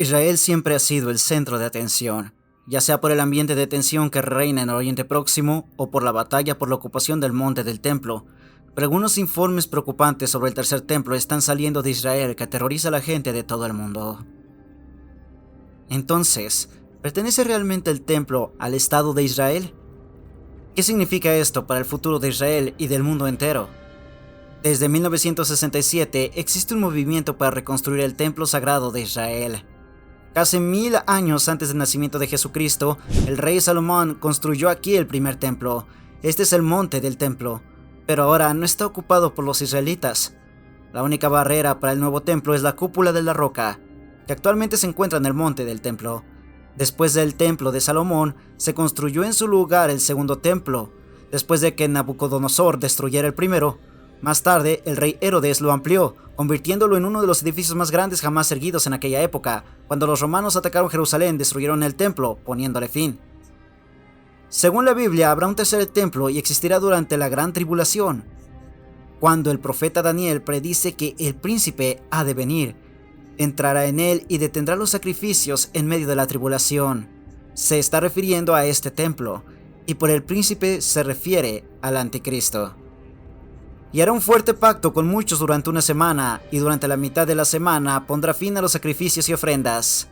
Israel siempre ha sido el centro de atención, ya sea por el ambiente de tensión que reina en el Oriente Próximo o por la batalla por la ocupación del monte del templo. Pero algunos informes preocupantes sobre el tercer templo están saliendo de Israel que aterroriza a la gente de todo el mundo. Entonces, ¿pertenece realmente el templo al Estado de Israel? ¿Qué significa esto para el futuro de Israel y del mundo entero? Desde 1967 existe un movimiento para reconstruir el templo sagrado de Israel. Casi 1000 años antes del nacimiento de Jesucristo, el rey Salomón construyó aquí el primer templo. Este es el monte del templo, pero ahora no está ocupado por los israelitas. La única barrera para el nuevo templo es la cúpula de la roca, que actualmente se encuentra en el monte del templo. Después del templo de Salomón, se construyó en su lugar el segundo templo, después de que Nabucodonosor destruyera el primero. Más tarde, el rey Herodes lo amplió, convirtiéndolo en uno de los edificios más grandes jamás erguidos en aquella época. Cuando los romanos atacaron Jerusalén, destruyeron el templo, poniéndole fin. Según la Biblia, habrá un tercer templo y existirá durante la gran tribulación, cuando el profeta Daniel predice que el príncipe ha de venir, entrará en él y detendrá los sacrificios en medio de la tribulación. Se está refiriendo a este templo, y por el príncipe se refiere al anticristo. Y hará un fuerte pacto con muchos durante una semana, y durante la mitad de la semana pondrá fin a los sacrificios y ofrendas.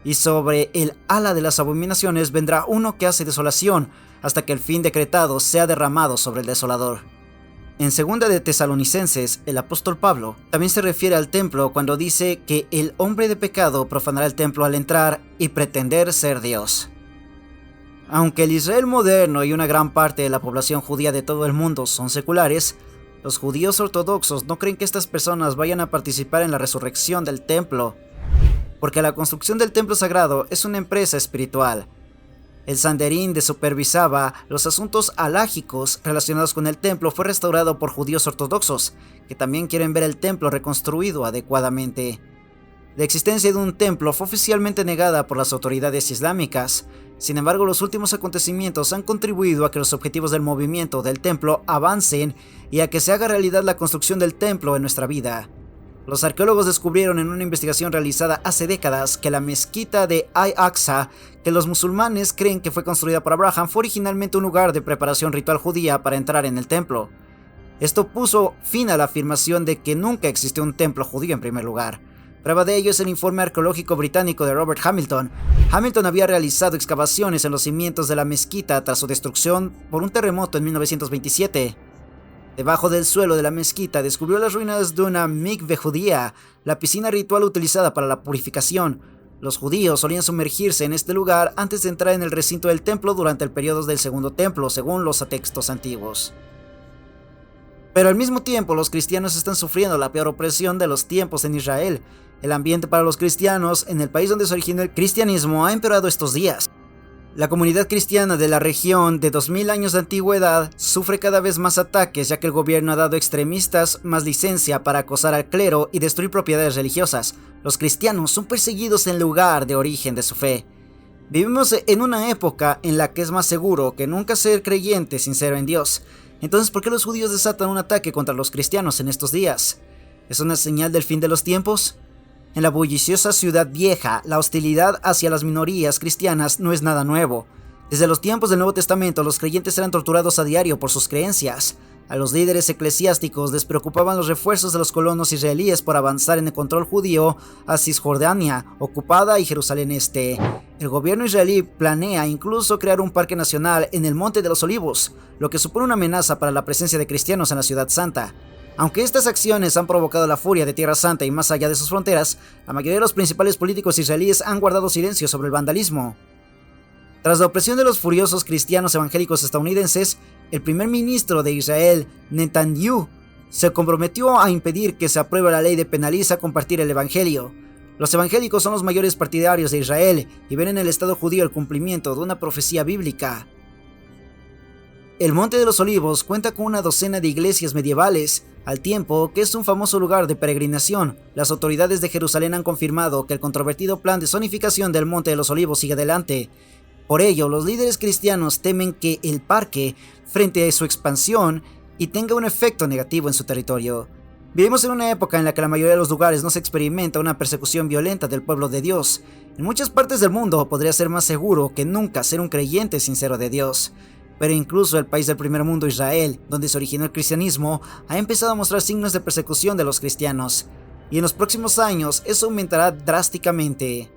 Y sobre el ala de las abominaciones vendrá uno que hace desolación, hasta que el fin decretado sea derramado sobre el desolador. En 2 de Tesalonicenses, el apóstol Pablo también se refiere al templo cuando dice que el hombre de pecado profanará el templo al entrar y pretender ser Dios. Aunque el Israel moderno y una gran parte de la población judía de todo el mundo son seculares, los judíos ortodoxos no creen que estas personas vayan a participar en la resurrección del templo, porque la construcción del templo sagrado es una empresa espiritual. El Sanedrín que supervisaba los asuntos halágicos relacionados con el templo fue restaurado por judíos ortodoxos, que también quieren ver el templo reconstruido adecuadamente. La existencia de un templo fue oficialmente negada por las autoridades islámicas. Sin embargo, los últimos acontecimientos han contribuido a que los objetivos del movimiento del templo avancen y a que se haga realidad la construcción del templo en nuestra vida. Los arqueólogos descubrieron en una investigación realizada hace décadas que la mezquita de Al-Aqsa, que los musulmanes creen que fue construida por Abraham, fue originalmente un lugar de preparación ritual judía para entrar en el templo. Esto puso fin a la afirmación de que nunca existió un templo judío en primer lugar. Prueba de ello es el informe arqueológico británico de Robert Hamilton. Hamilton había realizado excavaciones en los cimientos de la mezquita tras su destrucción por un terremoto en 1927. Debajo del suelo de la mezquita descubrió las ruinas de una mikve judía, la piscina ritual utilizada para la purificación. Los judíos solían sumergirse en este lugar antes de entrar en el recinto del templo durante el periodo del segundo templo, según los textos antiguos. Pero al mismo tiempo, los cristianos están sufriendo la peor opresión de los tiempos en Israel. El ambiente para los cristianos en el país donde se originó el cristianismo ha empeorado estos días. La comunidad cristiana de la región de 2000 años de antigüedad sufre cada vez más ataques, ya que el gobierno ha dado a extremistas más licencia para acosar al clero y destruir propiedades religiosas. Los cristianos son perseguidos en el lugar de origen de su fe. Vivimos en una época en la que es más seguro que nunca ser creyente sincero en Dios. Entonces, ¿por qué los judíos desatan un ataque contra los cristianos en estos días? ¿Es una señal del fin de los tiempos? En la bulliciosa ciudad vieja, la hostilidad hacia las minorías cristianas no es nada nuevo. Desde los tiempos del Nuevo Testamento, los creyentes eran torturados a diario por sus creencias. A los líderes eclesiásticos les preocupaban los refuerzos de los colonos israelíes por avanzar en el control judío a Cisjordania, ocupada, y Jerusalén Este. El gobierno israelí planea incluso crear un parque nacional en el Monte de los Olivos, lo que supone una amenaza para la presencia de cristianos en la Ciudad Santa. Aunque estas acciones han provocado la furia de Tierra Santa y más allá de sus fronteras, la mayoría de los principales políticos israelíes han guardado silencio sobre el vandalismo. Tras la opresión de los furiosos cristianos evangélicos estadounidenses, el primer ministro de Israel, Netanyahu, se comprometió a impedir que se apruebe la ley que penaliza compartir el evangelio. Los evangélicos son los mayores partidarios de Israel y ven en el Estado judío el cumplimiento de una profecía bíblica. El Monte de los Olivos cuenta con una docena de iglesias medievales, al tiempo que es un famoso lugar de peregrinación. Las autoridades de Jerusalén han confirmado que el controvertido plan de zonificación del Monte de los Olivos sigue adelante. Por ello, los líderes cristianos temen que el parque frente a su expansión y tenga un efecto negativo en su territorio. Vivimos en una época en la que la mayoría de los lugares no se experimenta una persecución violenta del pueblo de Dios. En muchas partes del mundo podría ser más seguro que nunca ser un creyente sincero de Dios. Pero incluso el país del primer mundo, Israel, donde se originó el cristianismo, ha empezado a mostrar signos de persecución de los cristianos. Y en los próximos años eso aumentará drásticamente.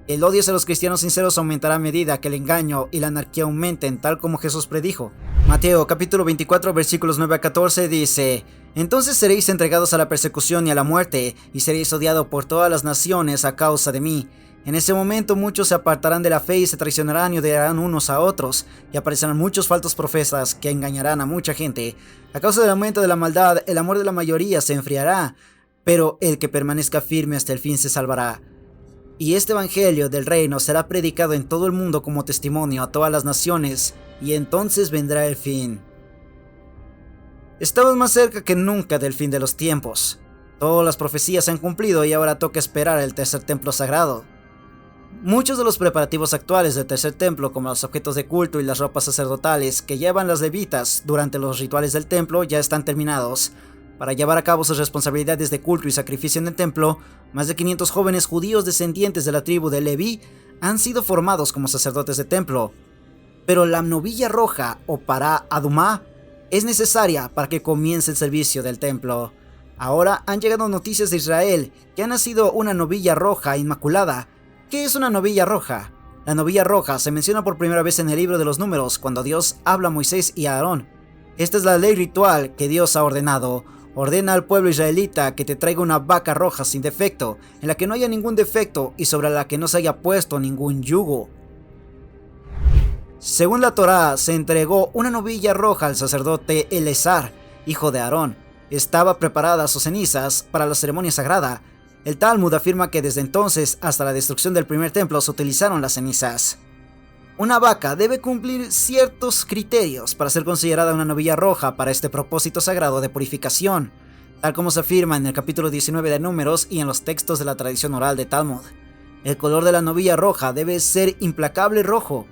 El odio hacia los cristianos sinceros aumentará a medida que el engaño y la anarquía aumenten, tal como Jesús predijo. Mateo capítulo 24 versículos 9 a 14 dice: Entonces seréis entregados a la persecución y a la muerte, y seréis odiados por todas las naciones a causa de mí. En ese momento muchos se apartarán de la fe y se traicionarán y odiarán unos a otros, y aparecerán muchos falsos profetas que engañarán a mucha gente. A causa del aumento de la maldad, el amor de la mayoría se enfriará, pero el que permanezca firme hasta el fin se salvará. Y este evangelio del reino será predicado en todo el mundo como testimonio a todas las naciones, y entonces vendrá el fin. Estamos más cerca que nunca del fin de los tiempos. Todas las profecías se han cumplido y ahora toca esperar el tercer templo sagrado. Muchos de los preparativos actuales del tercer templo, como los objetos de culto y las ropas sacerdotales que llevan las levitas durante los rituales del templo, ya están terminados. Para llevar a cabo sus responsabilidades de culto y sacrificio en el templo, más de 500 jóvenes judíos descendientes de la tribu de Leví han sido formados como sacerdotes de templo. Pero la novilla roja, o pará adumá, es necesaria para que comience el servicio del templo. Ahora han llegado noticias de Israel que ha nacido una novilla roja inmaculada. ¿Qué es una novilla roja? La novilla roja se menciona por primera vez en el libro de los Números, cuando Dios habla a Moisés y a Aarón. Esta es la ley ritual que Dios ha ordenado. Ordena al pueblo israelita que te traiga una vaca roja sin defecto, en la que no haya ningún defecto y sobre la que no se haya puesto ningún yugo. Según la Torá, se entregó una novilla roja al sacerdote Eleazar, hijo de Aarón. Estaba preparada sus cenizas para la ceremonia sagrada. El Talmud afirma que desde entonces hasta la destrucción del primer templo se utilizaron las cenizas. Una vaca debe cumplir ciertos criterios para ser considerada una novilla roja para este propósito sagrado de purificación, tal como se afirma en el capítulo 19 de Números y en los textos de la tradición oral de Talmud. El color de la novilla roja debe ser implacable rojo.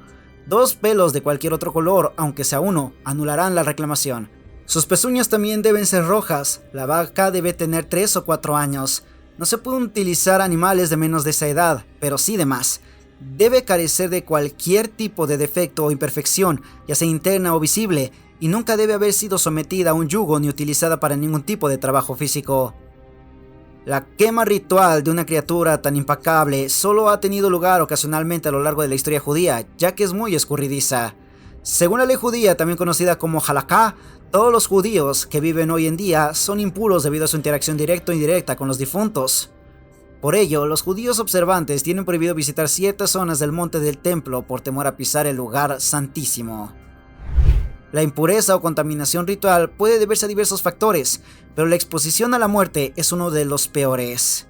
2 pelos de cualquier otro color, aunque sea uno, anularán la reclamación. Sus pezuñas también deben ser rojas. La vaca debe tener 3 o 4 años. No se pueden utilizar animales de menos de esa edad, pero sí de más. Debe carecer de cualquier tipo de defecto o imperfección, ya sea interna o visible, y nunca debe haber sido sometida a un yugo ni utilizada para ningún tipo de trabajo físico. La quema ritual de una criatura tan impecable solo ha tenido lugar ocasionalmente a lo largo de la historia judía, ya que es muy escurridiza. Según la ley judía, también conocida como halaká, todos los judíos que viven hoy en día son impuros debido a su interacción directa o indirecta con los difuntos. Por ello, los judíos observantes tienen prohibido visitar ciertas zonas del monte del templo por temor a pisar el lugar santísimo. La impureza o contaminación ritual puede deberse a diversos factores, pero la exposición a la muerte es uno de los peores.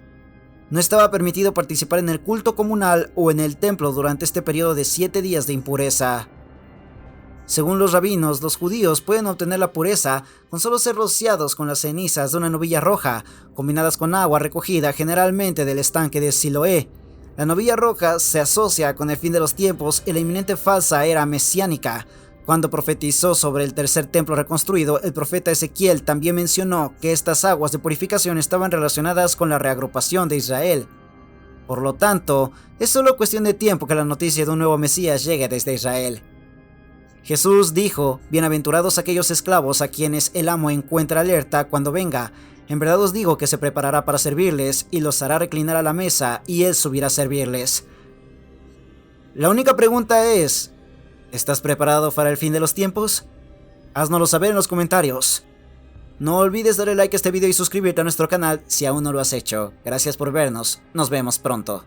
No estaba permitido participar en el culto comunal o en el templo durante este periodo de 7 días de impureza. Según los rabinos, los judíos pueden obtener la pureza con solo ser rociados con las cenizas de una novilla roja, combinadas con agua recogida generalmente del estanque de Siloé. La novilla roja se asocia con el fin de los tiempos y la inminente falsa era mesiánica. Cuando profetizó sobre el tercer templo reconstruido, el profeta Ezequiel también mencionó que estas aguas de purificación estaban relacionadas con la reagrupación de Israel. Por lo tanto, es solo cuestión de tiempo que la noticia de un nuevo Mesías llegue desde Israel. Jesús dijo: bienaventurados aquellos esclavos a quienes el amo encuentra alerta cuando venga. En verdad os digo que se preparará para servirles y los hará reclinar a la mesa y él subirá a servirles. La única pregunta es: ¿estás preparado para el fin de los tiempos? Haznoslo saber en los comentarios. No olvides darle like a este video y suscribirte a nuestro canal si aún no lo has hecho. Gracias por vernos, nos vemos pronto.